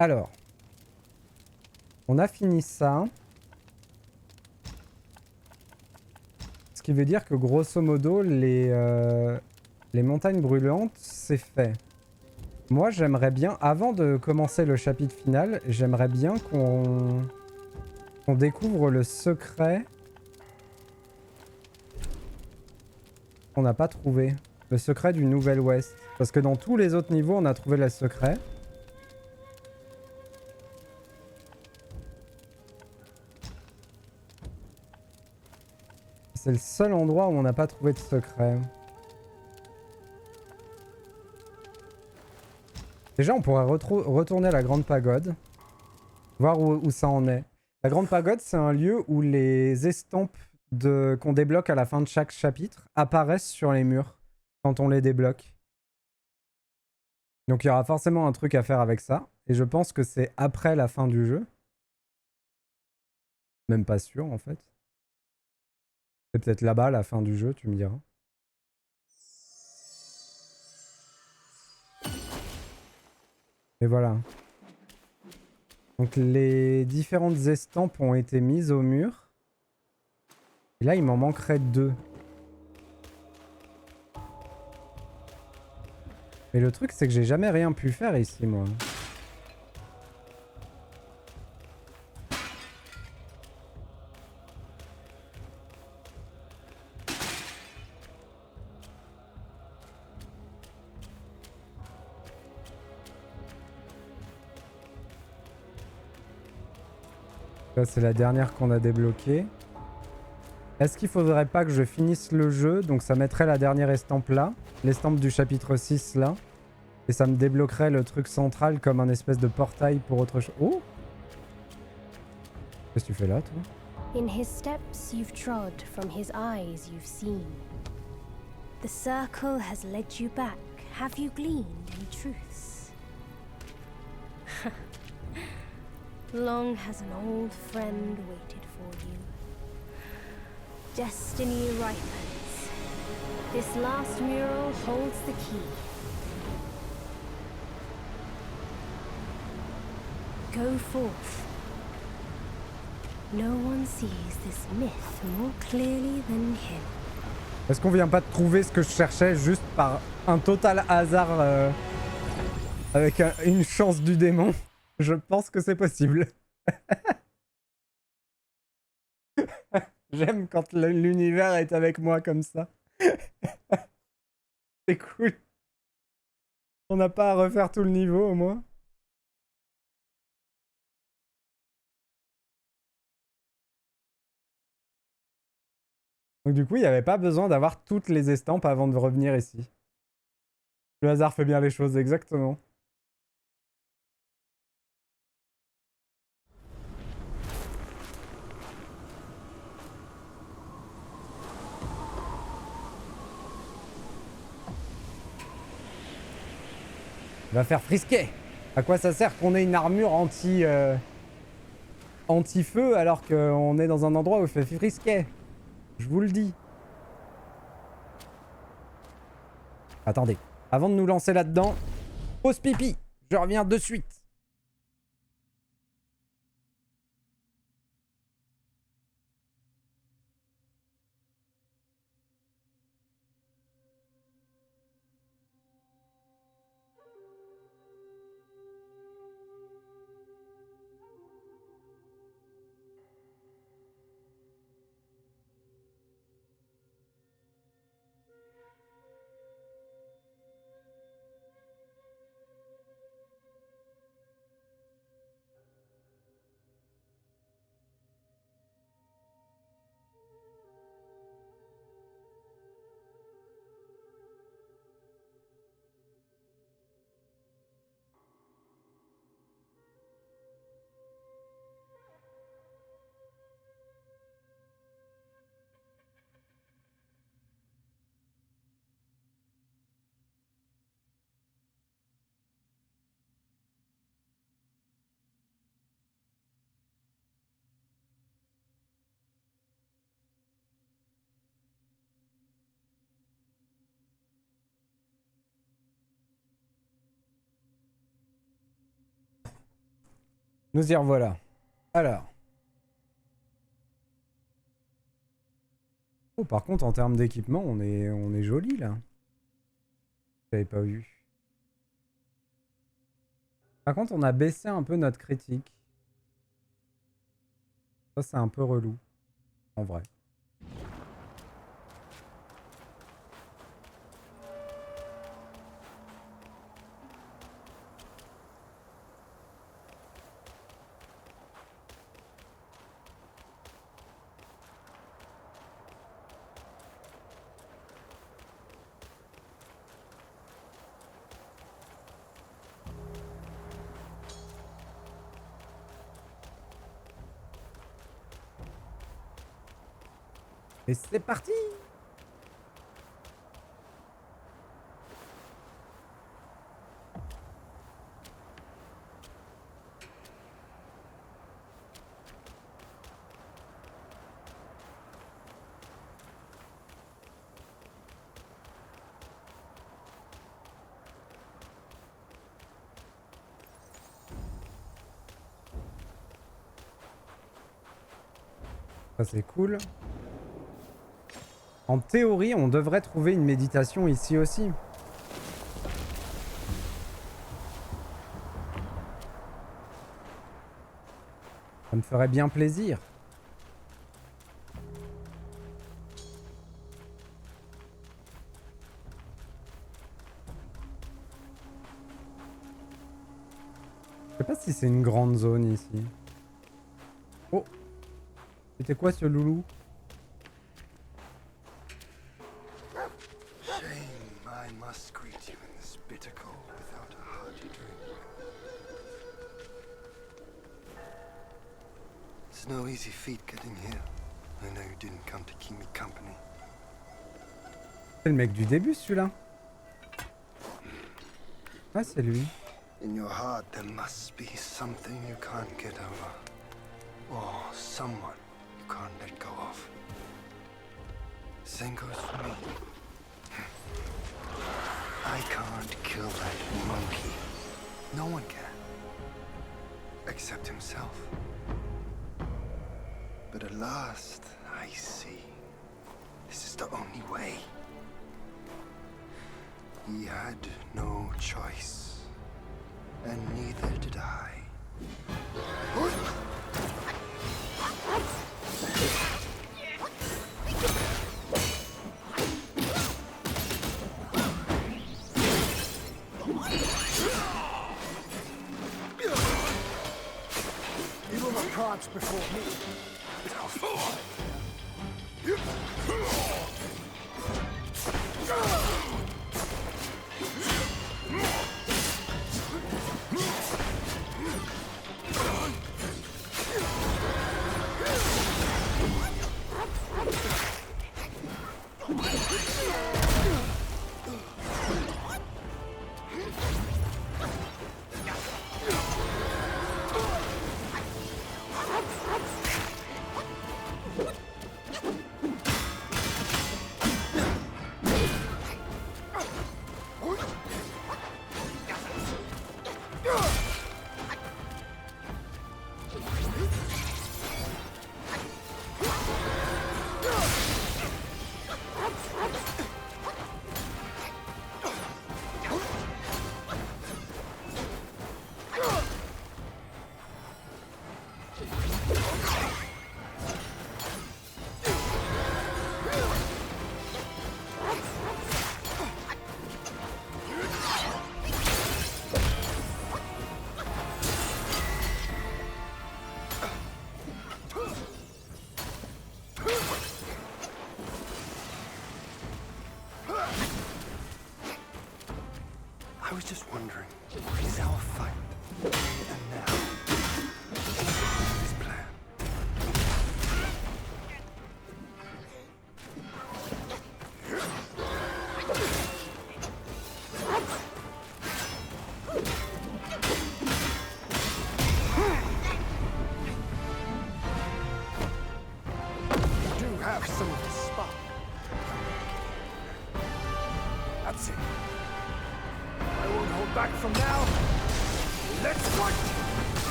Alors, on a fini ça. Ce qui veut dire que grosso modo, les montagnes brûlantes, c'est fait. Moi, j'aimerais bien, avant de commencer le chapitre final, j'aimerais bien qu'on découvre le secret qu'on n'a pas trouvé. Le secret du Nouvel Ouest. Parce que dans tous les autres niveaux, on a trouvé le secret. C'est le seul endroit où on n'a pas trouvé de secret. Déjà, on pourrait retourner à la Grande Pagode. Voir où ça en est. La Grande Pagode, c'est un lieu où les estampes qu'on débloque à la fin de chaque chapitre apparaissent sur les murs quand on les débloque. Donc il y aura forcément un truc à faire avec ça. Et je pense que c'est après la fin du jeu. Même pas sûr en fait. C'est peut-être là-bas la fin du jeu, tu me diras. Et voilà. Donc les différentes estampes ont été mises au mur. Et là, il m'en manquerait 2. Mais le truc, c'est que j'ai jamais rien pu faire ici, moi. Là, c'est la dernière qu'on a débloquée. Est-ce qu'il faudrait pas que je finisse le jeu? Donc ça mettrait la dernière estampe là. L'estampe du chapitre 6 là. Et ça me débloquerait le truc central comme un espèce de portail pour autre chose. Oh! Qu'est-ce que tu fais là, toi? In his steps you've trod, from his eyes you've seen. The circle has led you back. Have you gleaned any truths? Long has an old friend waited for you. Destiny ripens. This last mural holds the key. Go forth. No one sees this myth more clearly than him. Est-ce qu'on vient pas de trouver ce que je cherchais juste par un total hasard avec une chance du démon? Je pense que c'est possible. J'aime quand l'univers est avec moi comme ça. C'est cool. On n'a pas à refaire tout le niveau au moins. Donc du coup, il n'y avait pas besoin d'avoir toutes les estampes avant de revenir ici. Le hasard fait bien les choses, exactement. Va faire frisquer. À quoi ça sert qu'on ait une armure anti-feu alors qu'on est dans un endroit où il fait frisquet? Je vous le dis. Attendez. Avant de nous lancer là-dedans, pause pipi. Je reviens de suite. Nous y revoilà. Alors. Oh, par contre, en termes d'équipement, on est joli là. J'avais pas vu. Par contre, on a baissé un peu notre critique. Ça, c'est un peu relou. En vrai. Et c'est parti! Ça c'est cool. En théorie, on devrait trouver une méditation ici aussi. Ça me ferait bien plaisir. Je sais pas si c'est une grande zone ici. Oh! C'était quoi ce loulou? No easy feat getting here. I know you didn't come to keep me company. C'est le mec du début celui-là. Ah, c'est lui. In your heart there must be something you can't get over. Or someone you can't let go of. Same goes for me. I can't kill that monkey. No one can. Except himself. But at last, I see. This is the only way. He had no choice. And neither did I. You will not prance before me.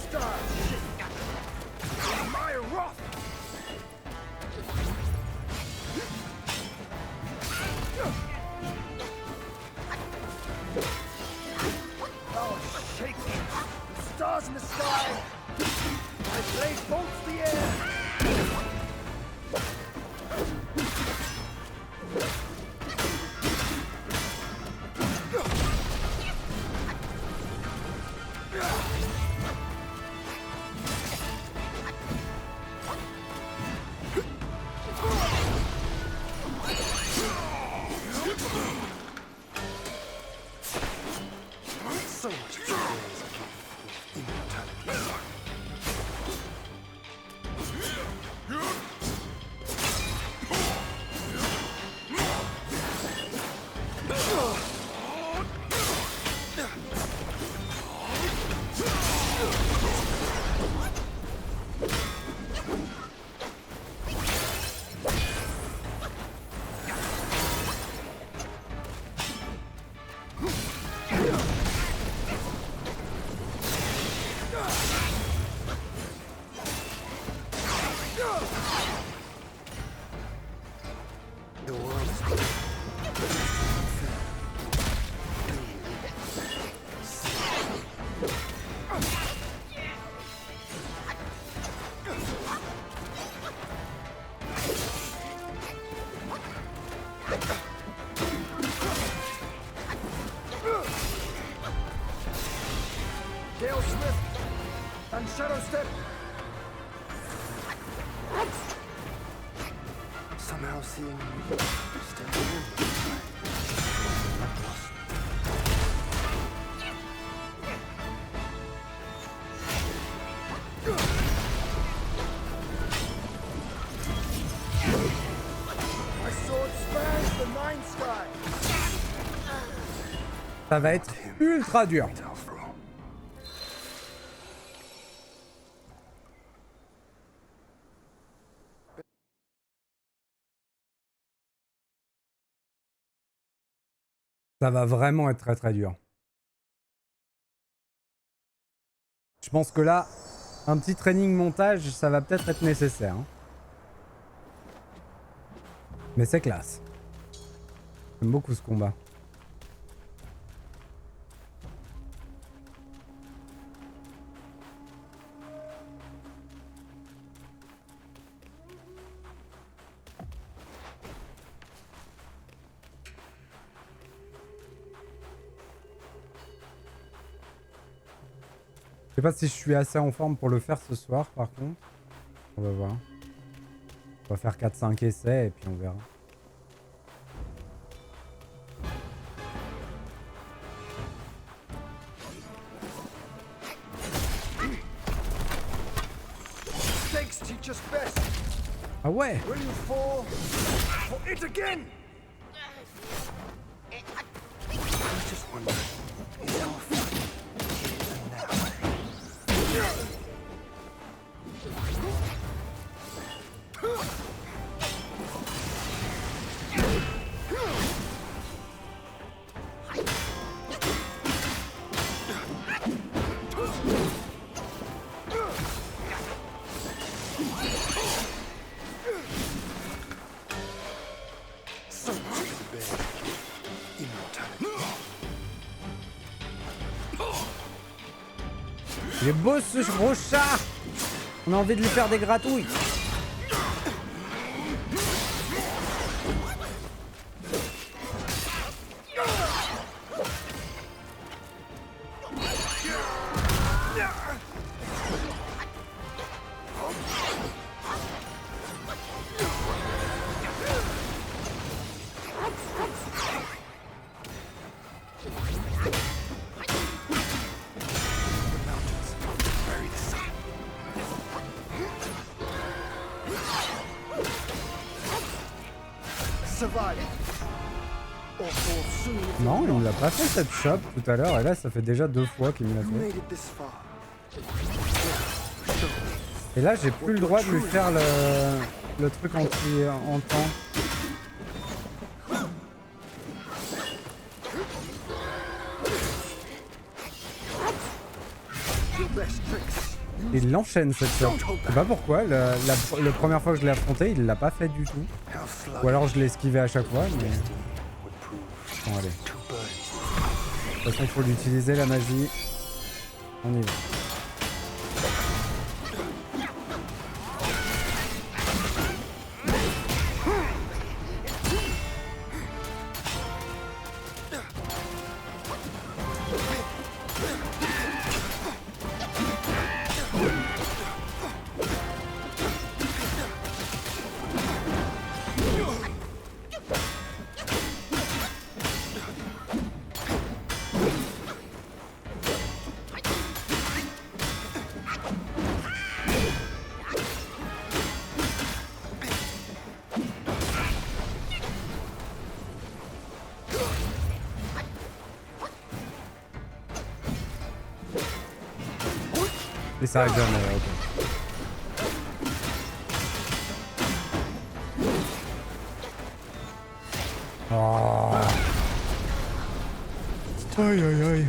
style, shit. My wrath. Oh, shake. The stars in the sky. My blade bolts the air. So much experience of immortality. The world is Gale Smith and Shadow Step. somehow seeing stepping in. My sword spans the nine sky. Ça va être ultra dur. After all. Ça va vraiment être très très dur. Je pense que là, un petit training montage, ça va peut-être être nécessaire. Hein. Mais c'est classe. J'aime beaucoup ce combat. Je sais pas si je suis assez en forme pour le faire ce soir par contre. On va voir. On va faire 4-5 essais et puis on verra. Mistakes teach us best. Ah ouais! Will you fall for it again? I just wonder, is our fight even now? So much to bear. Immortality. Il est beau ce gros chat! On a envie de lui faire des gratouilles! Survive. Or fall soon. Non, il me l'a pas fait cette chope tout à l'heure et là ça fait déjà 2 fois qu'il me l'a You fait. made it this far. Et là j'ai plus le droit de lui faire le truc anti-temps. Your best tricks. Il l'enchaîne cette fois. Je sais pas pourquoi, la première fois que je l'ai affronté, il l'a pas fait du tout. Ou alors je l'ai esquivé à chaque fois, mais... Bon allez. De toute façon il faut l'utiliser la magie. On y va. Et ça arrive jamais, ok. Oh. Aïe aïe aïe.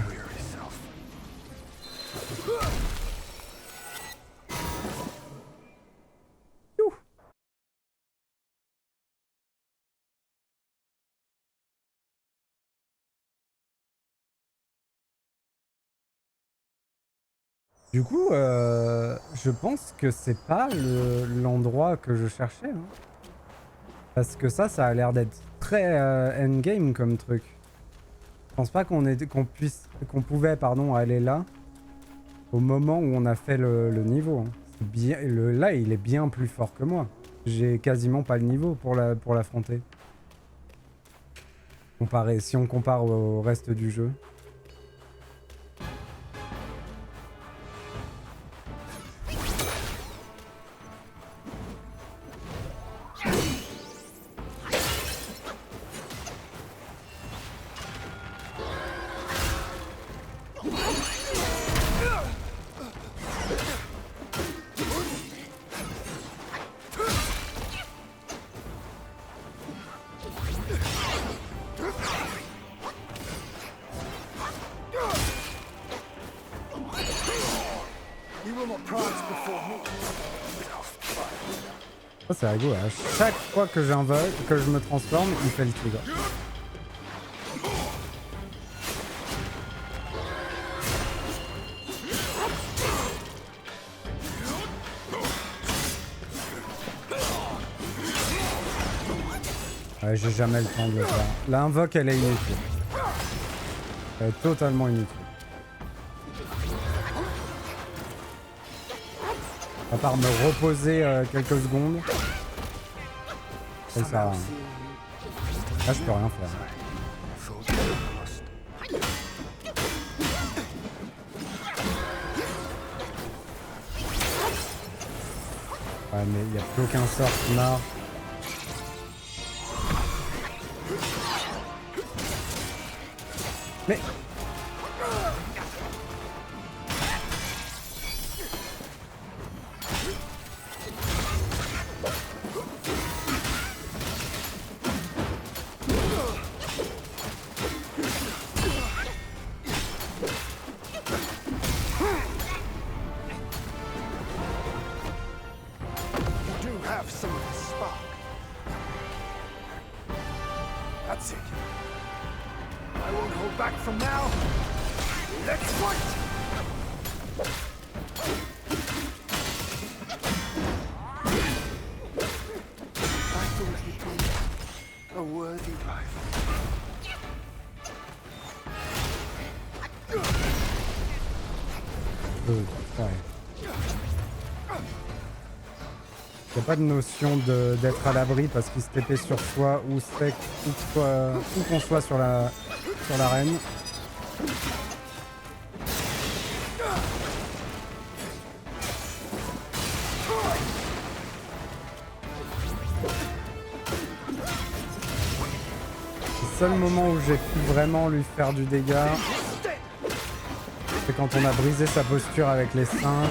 Youh. Du coup, je pense que c'est pas l'endroit que je cherchais. Hein. Parce que ça a l'air d'être très endgame comme truc. Je pense pas qu'on pouvait aller là au moment où on a fait le niveau. Hein. Bien, là, il est bien plus fort que moi. J'ai quasiment pas le niveau pour l'affronter. Si on compare au reste du jeu. Ça c'est rigolo, à chaque fois que j'invoque, que je me transforme, il fait le tigre. Ouais, j'ai jamais le temps de le faire. L'invoque elle est inutile. Elle est totalement inutile. À part me reposer quelques secondes. Ça sert à rien. Là je peux rien faire. Ouais mais il n'y a plus aucun sort qui marche. Mais... Il n'y a pas de notion d'être à l'abri parce qu'il se TP sur soi ou qu'on soit sur l'arène. Le seul moment où j'ai pu vraiment lui faire du dégât, c'est quand on a brisé sa posture avec les singes.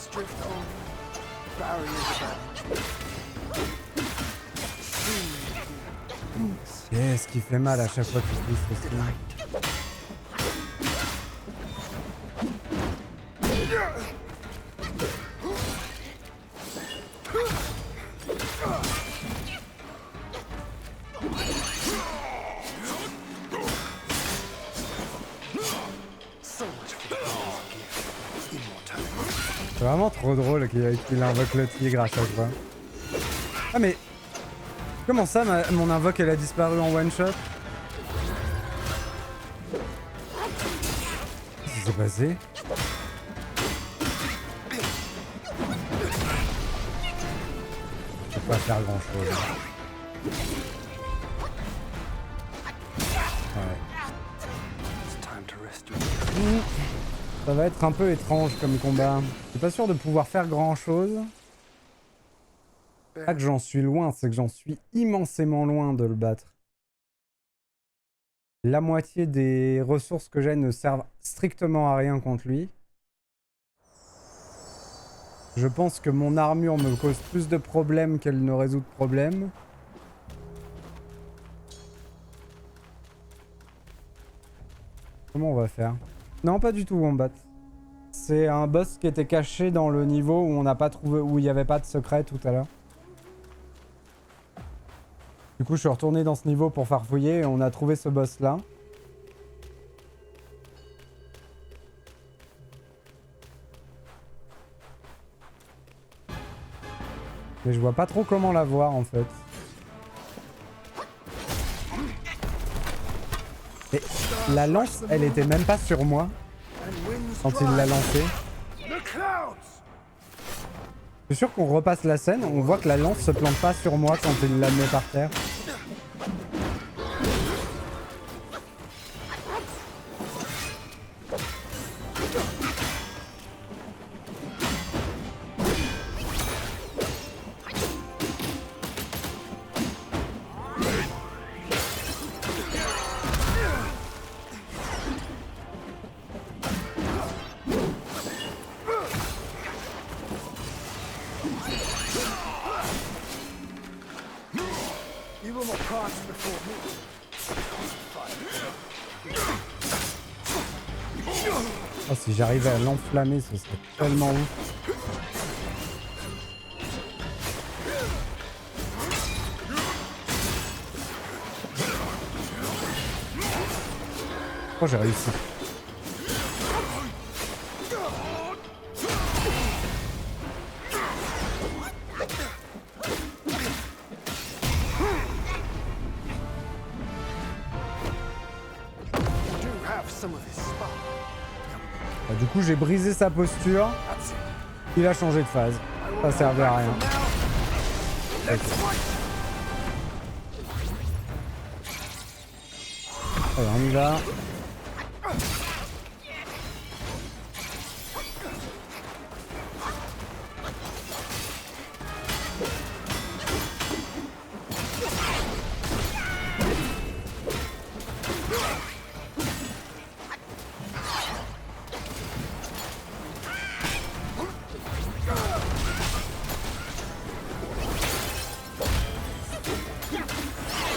Let's drift on. Barriers abound. Soon. Qu'est-ce qui fait mal à chaque fois que tu touches ce string. C'est vraiment trop drôle qu'il invoque le tigre à chaque fois. Ah mais... Comment ça, mon invoque elle a disparu en one shot? Qu'est-ce qui s'est passé? Je peux pas faire grand chose. Ouais. Ça va être un peu étrange comme combat. Je suis pas sûr de pouvoir faire grand chose. Pas que j'en suis loin, c'est que j'en suis immensément loin de le battre. La moitié des ressources que j'ai ne servent strictement à rien contre lui. Je pense que mon armure me cause plus de problèmes qu'elle ne résout de problèmes. Comment on va faire? Non, pas du tout, Wombat. C'est un boss qui était caché dans le niveau où on n'a pas trouvé, où il n'y avait pas de secret tout à l'heure. Du coup, je suis retourné dans ce niveau pour farfouiller et on a trouvé ce boss là. Mais je vois pas trop comment la voir en fait. Et la lance, elle était même pas sur moi quand il l'a lancée. Je suis sûr qu'on repasse la scène, on voit que la lance se plante pas sur moi quand il la met par terre. Oh, si j'arrivais à l'enflammer, ce serait tellement ouf. Oh, j'ai réussi. Du coup, j'ai brisé sa posture. Il a changé de phase. Ça servait à rien. Okay. Allez, on y va.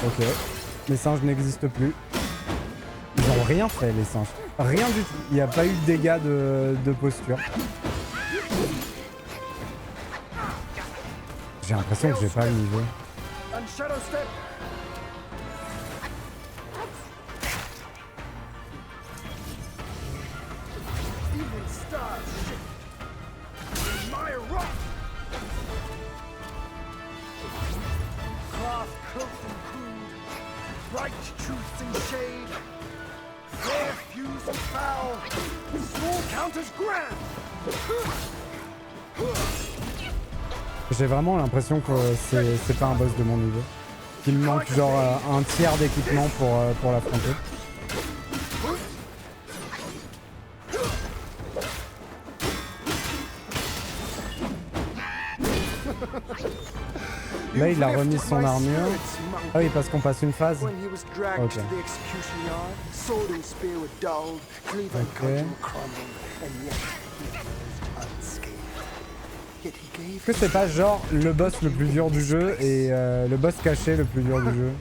Ok, les singes n'existent plus. Ils ont rien fait les singes. Rien du tout. Il n'y a pas eu de dégâts de posture. J'ai l'impression que j'ai pas le niveau. J'ai vraiment l'impression que c'est pas un boss de mon niveau. Qu'il me manque genre un tiers d'équipement pour l'affronter. Là il a remis son armure. Ah oui, parce qu'on passe une phase. Ok. Ok. Est-ce que c'est pas genre le boss le plus dur du jeu et le boss caché le plus dur du jeu?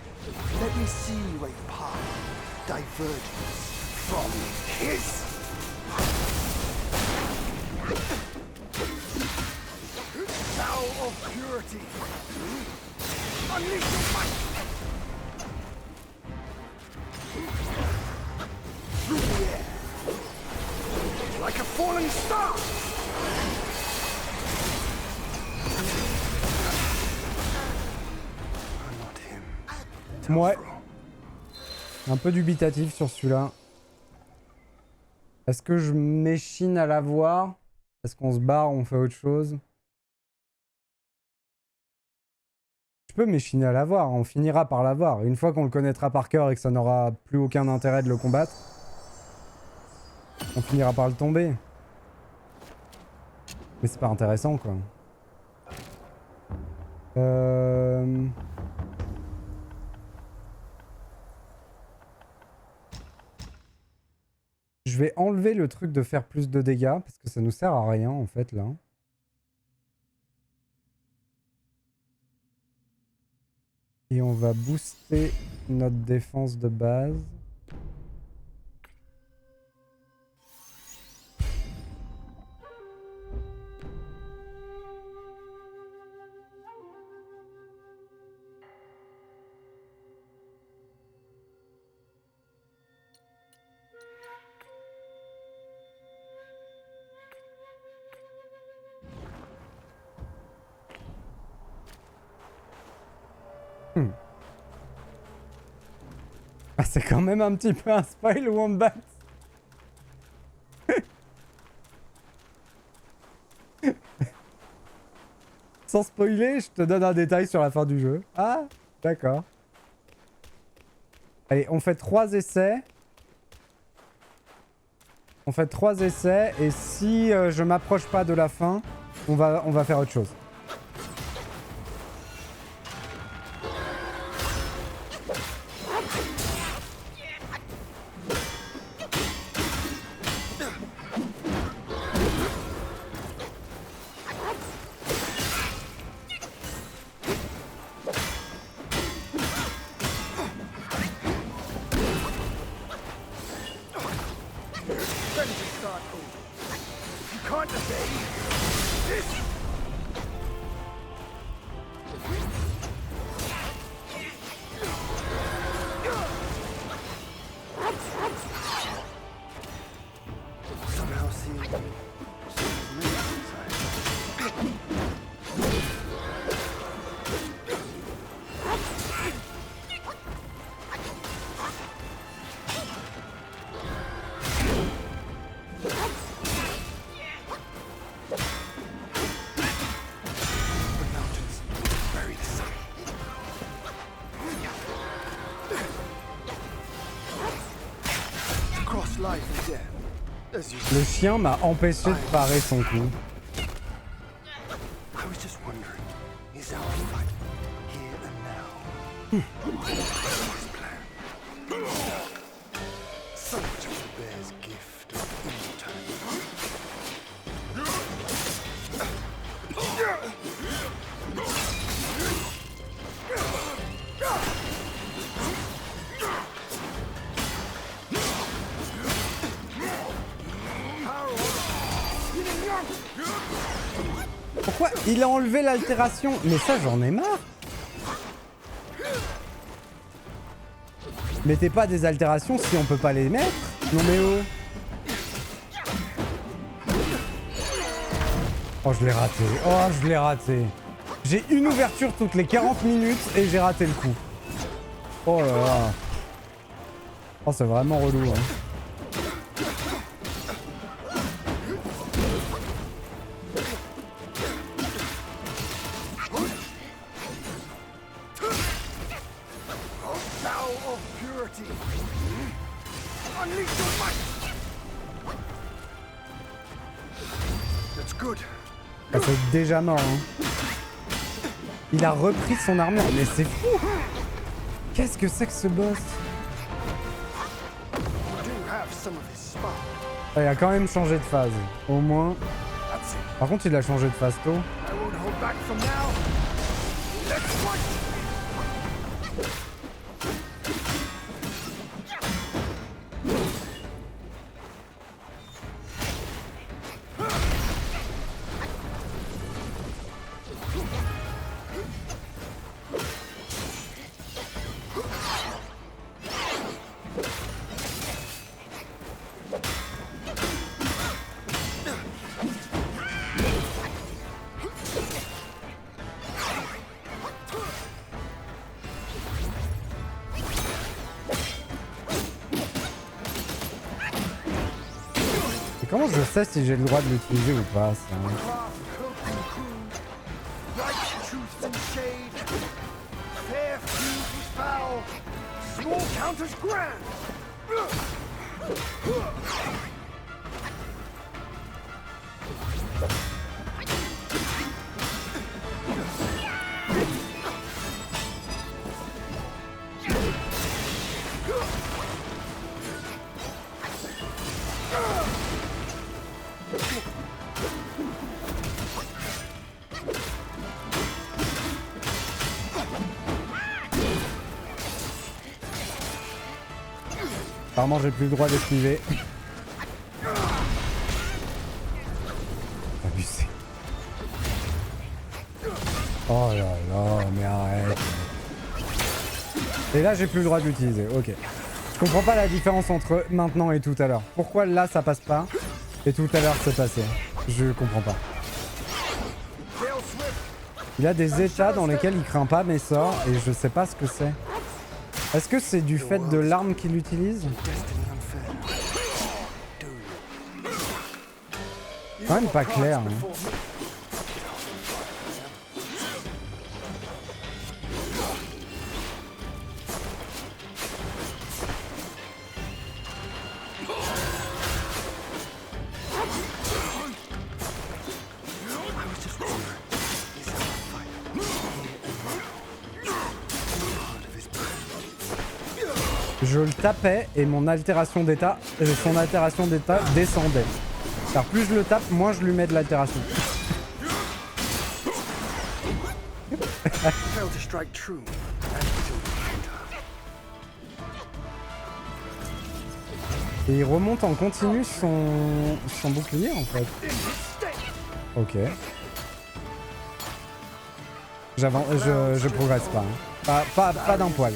Let me see where your path diverges from his. Vow of purity. Unleash your might. Through the air. Like a falling star. I'm not him. Ouais. Un peu dubitatif sur celui-là. Est-ce que je m'échine à la voir? Est-ce qu'on se barre, on fait autre chose? Je peux m'échiner à la voir, on finira par la voir. Une fois qu'on le connaîtra par cœur et que ça n'aura plus aucun intérêt de le combattre, on finira par le tomber. Mais c'est pas intéressant, quoi. Je vais enlever le truc de faire plus de dégâts, parce que ça nous sert à rien, en fait, là. Et on va booster notre défense de base. Ah, c'est quand même un petit peu un spoil Wombat. Sans spoiler, je te donne un détail sur la fin du jeu. Ah, d'accord. Allez, on fait 3 essais. On fait 3 essais et si je m'approche pas de la fin, on va faire autre chose. Le chien m'a empêché de parer son coup. I was just wondering, is our fight here and now? His plan. So much of the bear's gift of immortality. Pourquoi il a enlevé l'altération? Mais ça, j'en ai marre. Mettez pas des altérations si on peut pas les mettre. Non mais oh. Oh, je l'ai raté. Oh, je l'ai raté. J'ai une ouverture toutes les 40 minutes et j'ai raté le coup. Oh là là. Oh, c'est vraiment relou, hein. Ah, c'est déjà mort, hein. Il a repris son armure, mais c'est fou. Qu'est-ce que c'est que ce boss? Ah, il a quand même changé de phase, au moins. Par contre, il a changé de phase tôt. back from now. Let's fight! Et comment je sais si j'ai le droit de l'utiliser ou pas ça? Bright truth and shade. Fair feud is foul. Small counters grand. Apparemment j'ai plus le droit d'esquiver. Abusé. Oh là là, mais arrête. Et là j'ai plus le droit de l'utiliser, ok. Je comprends pas la différence entre maintenant et tout à l'heure. Pourquoi là ça passe pas et tout à l'heure c'est passé? Je comprends pas. Il a des états dans lesquels il craint pas mes sorts et je sais pas ce que c'est. Est-ce que c'est du fait de l'arme qu'il utilise? Quand même pas clair. Hein. Je le tapais et mon altération d'état, son altération d'état descendait. Car plus je le tape, moins je lui mets de l'altération. Et il remonte en continu son bouclier en fait. Ok. Je progresse pas. Hein. Pas d'un poil.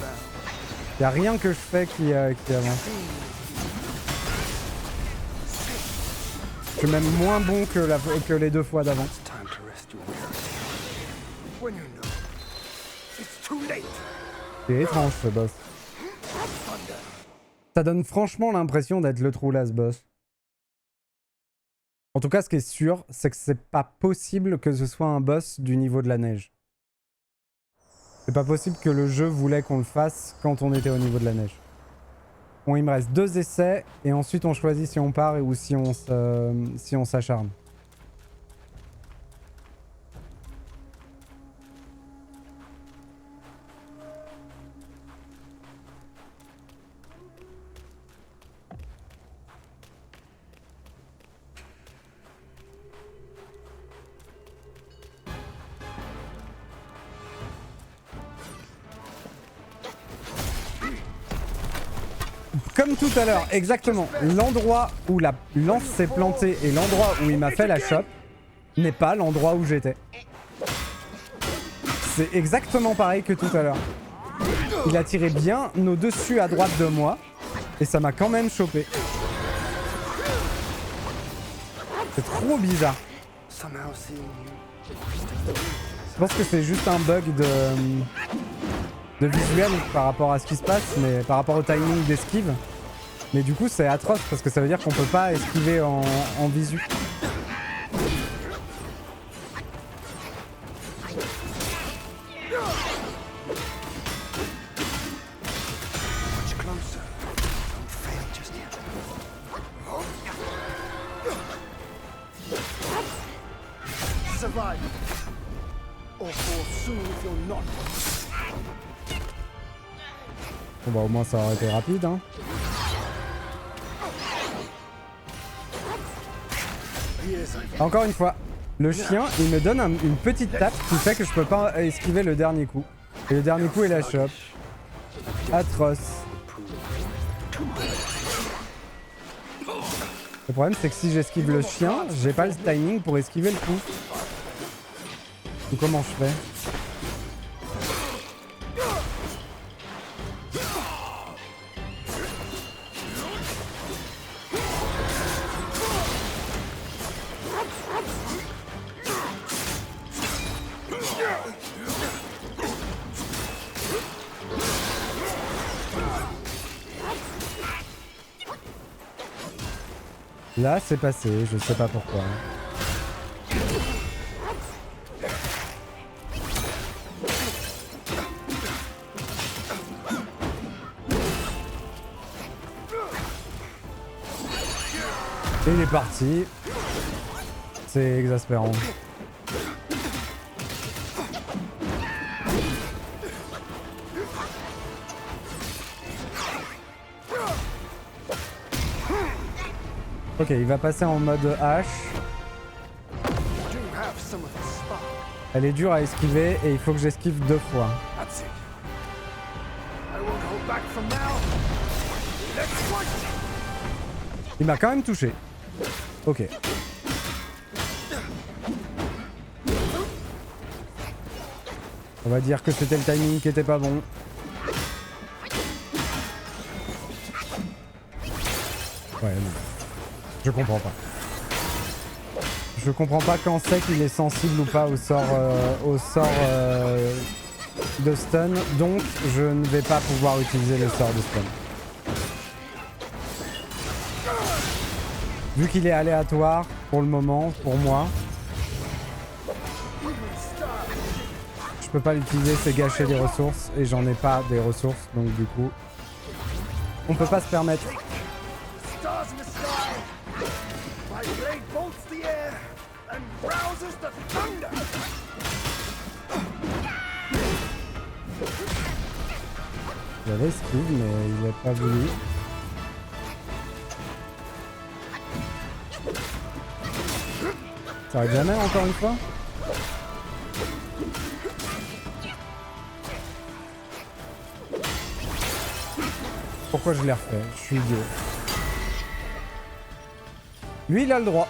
Y a rien que je fais qui avance. Je suis même moins bon que les deux fois d'avant. C'est étrange ce boss. Ça donne franchement l'impression d'être le trou las boss. En tout cas, ce qui est sûr, c'est que c'est pas possible que ce soit un boss du niveau de la neige. C'est pas possible que le jeu voulait qu'on le fasse quand on était au niveau de la neige. Bon, il me reste 2 essais et ensuite on choisit si on part ou si on s'acharne. Comme tout à l'heure, exactement. L'endroit où la lance s'est plantée et l'endroit où il m'a fait la chope n'est pas l'endroit où j'étais. C'est exactement pareil que tout à l'heure. Il a tiré bien au-dessus à droite de moi et ça m'a quand même chopé. C'est trop bizarre. Je pense que c'est juste un bug de visuel par rapport à ce qui se passe, mais par rapport au timing d'esquive. Mais du coup c'est atroce parce que ça veut dire qu'on peut pas esquiver en visu. Bon bah au moins ça aurait été rapide hein. Encore une fois, Le chien, il me donne une petite tape qui fait que je peux pas esquiver le dernier coup. Et le dernier coup, il la chope. Atroce. Le problème, c'est que si j'esquive le chien, j'ai pas le timing pour esquiver le coup. Ou comment je fais? Là, c'est passé, je sais pas pourquoi. Et il est parti. C'est exaspérant. Ok, il va passer en mode hache. You do have some of the spark. Elle est dure à esquiver et il faut que j'esquive 2 fois. That's it. I won't hold back from now. Let's fight! Il m'a quand même touché. Ok. On va dire que c'était le timing qui était pas bon. Ouais, non. Je comprends pas. Je comprends pas quand c'est qu'il est sensible ou pas au sort de stun, donc je ne vais pas pouvoir utiliser le sort de stun. Vu qu'il est aléatoire pour le moment, pour moi, je peux pas l'utiliser, c'est gâcher des ressources et j'en ai pas des ressources, donc du coup, on peut pas se permettre. Stars in the sky. My blade bolts the air and rouses the thunder. J'avais esquive, mais il a pas voulu. Ça arrive jamais encore une fois? Pourquoi je l'ai refait? Je suis idiot. Lui, il a le droit.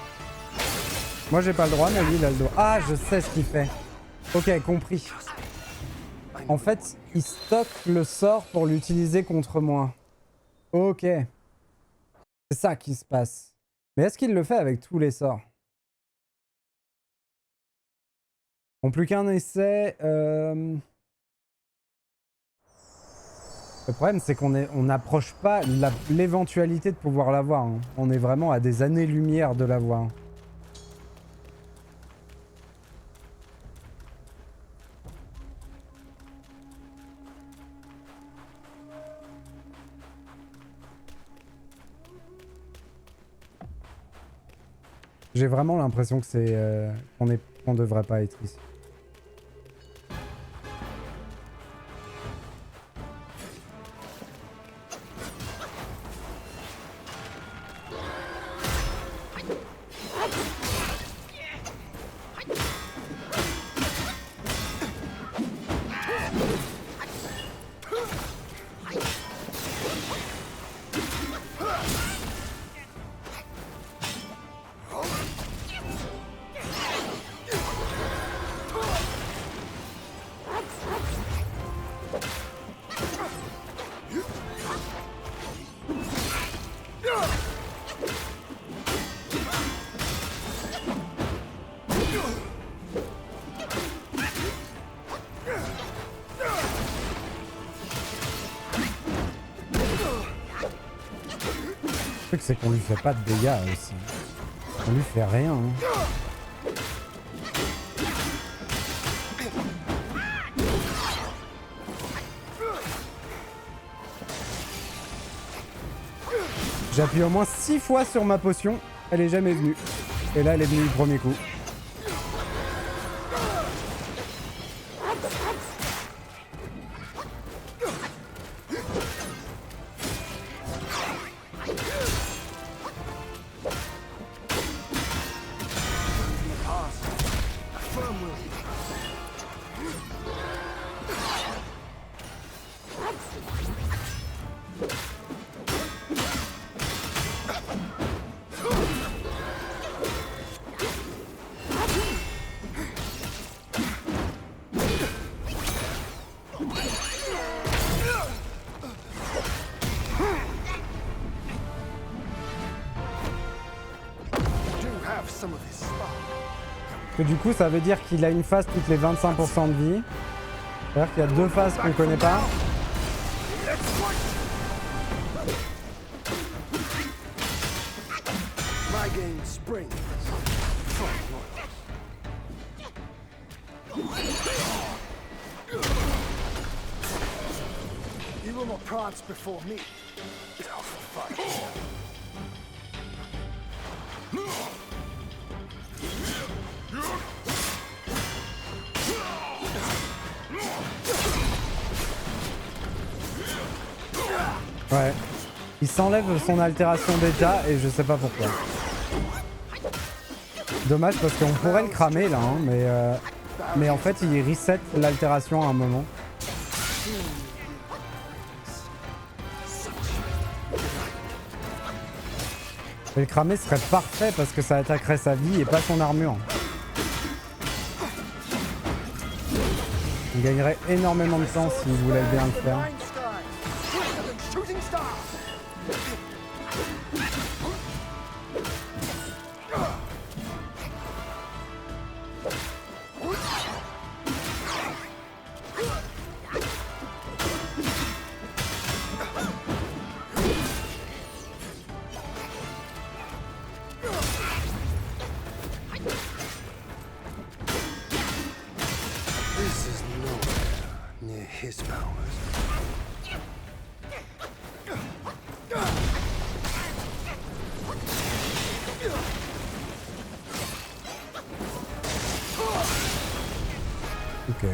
Moi, j'ai pas le droit, mais lui, il a le droit. Ah, je sais ce qu'il fait. Ok, compris. En fait, il stocke le sort pour l'utiliser contre moi. Ok. C'est ça qui se passe. Mais est-ce qu'il le fait avec tous les sorts? Bon, plus qu'un essai. Le problème, c'est qu'on n'approche pas l'éventualité de pouvoir l'avoir. Hein. On est vraiment à des années-lumière de l'avoir. J'ai vraiment l'impression que c'est qu'on devrait pas être ici. Le truc, c'est qu'on lui fait pas de dégâts aussi. On lui fait rien. Hein. J'appuie au moins 6 fois sur ma potion. Elle est jamais venue. Et là, elle est venue du premier coup. Do have some of his spark. Que du coup, ça veut dire qu'il a une phase toutes les 25% de vie. C'est-à-dire qu'il y a deux phases qu'on connaît pas. My game springs from you will not prance before me. Doubtful fight. Ouais. Il s'enlève son altération d'état et je sais pas pourquoi. Dommage parce qu'on pourrait le cramer là, hein, mais en fait il reset l'altération à un moment. Et le cramer serait parfait parce que ça attaquerait sa vie et pas son armure. Il gagnerait énormément de temps s'il voulait bien le faire. Shooting star. This is nowhere near his powers. Ok.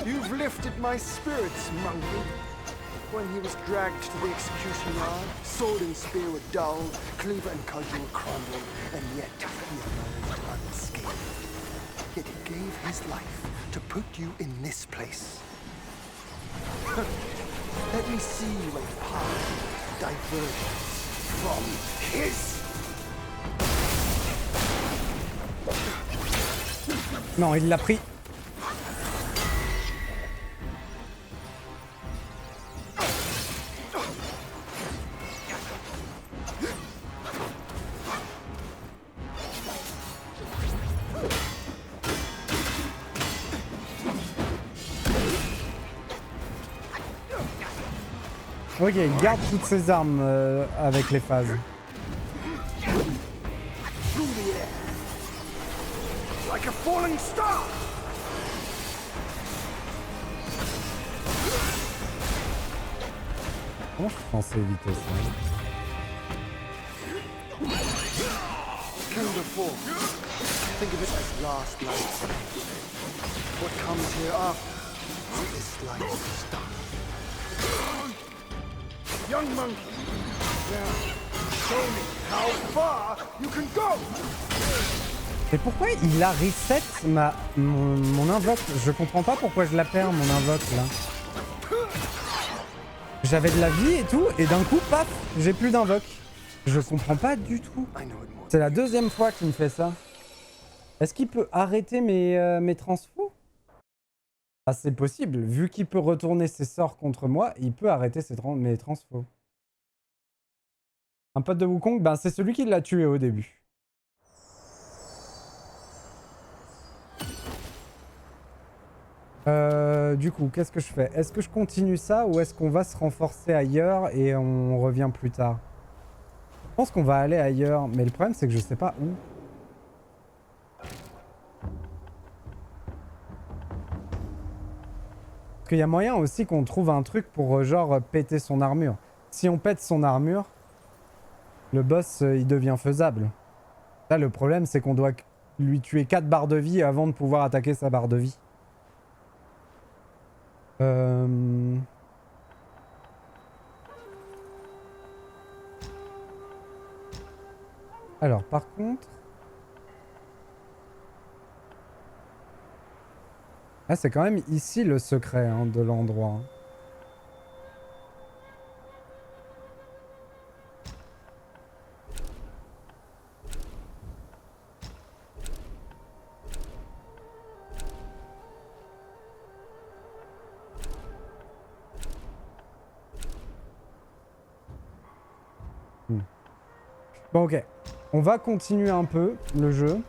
You've lifted my spirits, monkey. When he was dragged to the execution yard, sword and spear were dull, cleaver and cudgel crumbled, and yet he emerged unscathed. Yet he gave his life to put you in this place. Let me see a path diverges from his. Non, il l'a pris. Ok, il garde toutes ses armes avec les phases. Through the air, like a falling star. Comment je suis censé éviter ça? Came before. Think of it as last life. What comes hereafter is this life stop. Young monkey, now show me how far you can go. Mais pourquoi il a reset mon invoque? Je comprends pas pourquoi je la perds mon invoque là. J'avais de la vie et tout, et d'un coup, paf, j'ai plus d'invoque. Je comprends pas du tout. C'est la deuxième fois qu'il me fait ça. Est-ce qu'il peut arrêter mes transfos? Ah, c'est possible. Vu qu'il peut retourner ses sorts contre moi, il peut arrêter mes transfos. Un pote de Wukong, ben c'est celui qui l'a tué au début. Du coup, qu'est-ce que je fais? Est-ce que je continue ça ou est-ce qu'on va se renforcer ailleurs et on revient plus tard? Je pense qu'on va aller ailleurs, mais le problème c'est que je sais pas où. Parce qu'il y a moyen aussi qu'on trouve un truc pour genre péter son armure. Si on pète son armure, le boss il devient faisable. Là le problème c'est qu'on doit lui tuer 4 barres de vie avant de pouvoir attaquer sa barre de vie. Euh... Alors, par contre... Ah, c'est quand même ici le secret hein, de l'endroit. Bon, ok. On va continuer un peu le jeu.